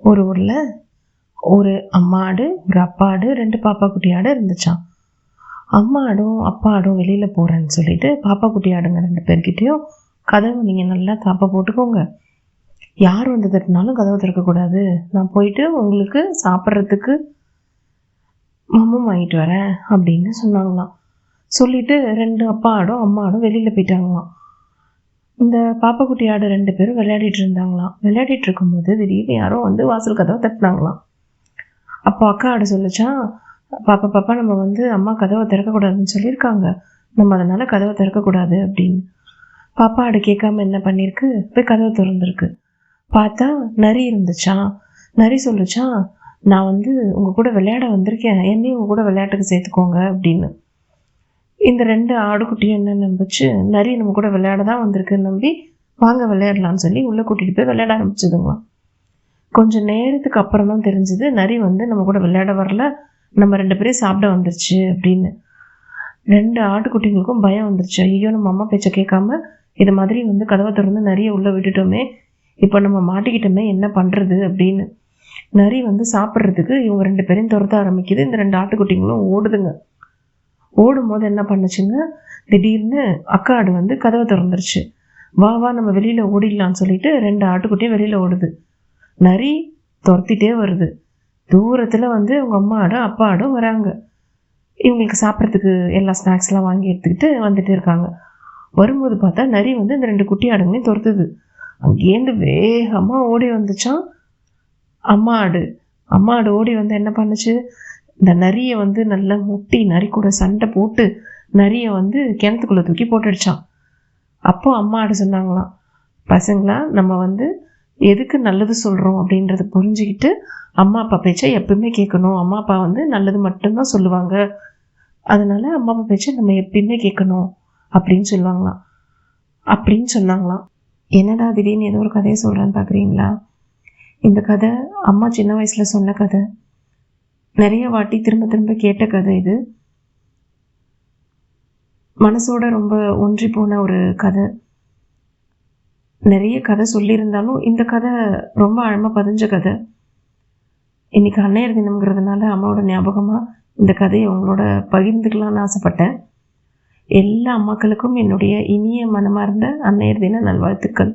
ஒரு ஊரில் ஒரு அம்மா ஆடு, ஒரு அப்பா ஆடு, 2 பாப்பா குட்டி ஆடு இருந்துச்சாம். அம்மா ஆடும் அப்பா ஆடும் வெளியில் போகிறேன்னு சொல்லிட்டு பாப்பா குட்டி ஆடுங்க 2 பேர்கிட்டையும் கதவை நீங்கள் நல்லா தாப்பா போட்டுக்கோங்க, யார் வந்து தட்டினாலும் கதவை திறக்கக்கூடாது, நான் போயிட்டு உங்களுக்கு சாப்பிட்றதுக்கு மம்மம் வாங்கிட்டு வரேன் அப்படின்னு சொன்னாங்களாம். சொல்லிட்டு 2 அப்பா ஆடும் அம்மா ஆடும் வெளியில் போயிட்டாங்களாம். இந்த பாப்பா குட்டி ஆடு 2 பேரும் விளையாடிட்டு இருந்தாங்களாம். விளையாடிட்டு இருக்கும்போது திடீர்னு யாரோ வந்து வாசல் கதவை தட்டினாங்களாம். அப்போ அக்கா ஆடு சொல்லிச்சான், பாப்பா பாப்பா நம்ம வந்து அம்மா கதவை திறக்கக்கூடாதுன்னு சொல்லியிருக்காங்க, நம்ம அதனால் கதவை திறக்கக்கூடாது அப்படின்னு. பாப்பா ஆடு கேட்காம என்ன பண்ணியிருக்கு, போய் கதவை திறந்துருக்கு. பார்த்தா நரி இருந்துச்சான். நரி சொல்லிச்சான், நான் வந்து உங்கள் கூட விளையாட வந்திருக்கேன், என்னையும் உங்கள் கூட விளையாட்டுக்கு சேர்த்துக்கோங்க அப்படின்னு. இந்த 2 ஆடுக்குட்டியும் என்ன நம்பிச்சு, நரி நம்ம கூட விளையாட தான் வந்திருக்குன்னு நம்பி வாங்க விளையாடலான்னு சொல்லி உள்ளே கூட்டிகிட்டு போய் விளையாட ஆரம்பிச்சதுங்களாம். கொஞ்சம் நேரத்துக்கு அப்புறம் தான் தெரிஞ்சுது நரி வந்து நம்ம கூட விளையாட வரல, நம்ம 2 பேரையும் சாப்பிட வந்துருச்சு அப்படின்னு. 2 ஆட்டுக்குட்டிங்களுக்கும் பயம் வந்துருச்சு. ஐயோ, நம்ம அம்மா பேச்சை கேட்காம இது மாதிரி வந்து கதவை திறந்து நரியை உள்ளே விட்டுட்டோமே, இப்போ நம்ம மாட்டிக்கிட்டோமே, என்ன பண்ணுறது அப்படின்னு. நரி வந்து சாப்பிட்றதுக்கு இவங்க 2 பேரையும் துரத்த ஆரம்பிக்குது. இந்த 2 ஆட்டுக்குட்டிங்களும் ஓடுதுங்க. ஓடும்போது என்ன பண்ணுச்சுங்க, திடீர்னு அக்கா ஆடு வந்து கதவை திறந்துருச்சு. வா வா நம்ம வெளியில் ஓடிடலான்னு சொல்லிட்டு 2 ஆட்டுக்குட்டியும் வெளியில் ஓடுது. நரி துரத்திட்டே வருது. தூரத்தில் வந்து அவங்க அம்மா ஆடும் அப்பா ஆடும் வராங்க. இவங்களுக்கு சாப்பிட்றதுக்கு எல்லா ஸ்நாக்ஸ்லாம் வாங்கி எடுத்துக்கிட்டு வந்துட்டு இருக்காங்க. வரும்போது பார்த்தா நரி வந்து இந்த 2 குட்டி ஆடுங்களையும் துரத்துது. அங்கேருந்து வேகமாக ஓடி வந்துச்சான் அம்மா ஆடு. அம்மா ஆடு ஓடி வந்து என்ன பண்ணுச்சு, இந்த நரியை வந்து நல்லா முட்டி நரி கூட சண்டை போட்டு நரியை வந்து கிணத்துக்குள்ளே தூக்கி போட்டுடுச்சான். அப்போ அம்மா ஆடு சொன்னாங்களாம், பசங்களா நம்ம வந்து எதுக்கு நல்லது சொல்கிறோம் அப்படின்றத புரிஞ்சுக்கிட்டு அம்மா அப்பா பேச்சை எப்பவுமே கேட்கணும், அம்மா அப்பா வந்து நல்லது மட்டும்தான் சொல்லுவாங்க, அதனால அம்மா அப்பா பேச்சை நம்ம எப்பயுமே கேட்கணும் அப்படின்னு சொல்லுவாங்களாம். அப்படின்னு சொன்னாங்களாம். என்னடா திடீர்னு ஏதோ ஒரு கதையை சொல்கிறேன்னு பார்க்குறீங்களா? இந்த கதை அம்மா சின்ன வயசில் சொன்ன கதை, நிறைய வாட்டி திரும்ப திரும்ப கேட்ட கதை. இது மனசோட ரொம்ப ஒன்றி போன ஒரு கதை. நிறைய கதை சொல்லியிருந்தாலும் இந்த கதை ரொம்ப ஆழமாக பதிஞ்ச கதை. இன்றைக்கி அன்னையர் தினம்ங்கிறதுனால அம்மாவோட ஞாபகமாக இந்த கதையை உங்களோட பகிர்ந்துக்கலான்னு ஆசைப்பட்டேன். எல்லா அம்மாக்களுக்கும் என்னுடைய இனிய மனமார்ந்த அன்னையர் தின நல்வாழ்த்துக்கள்.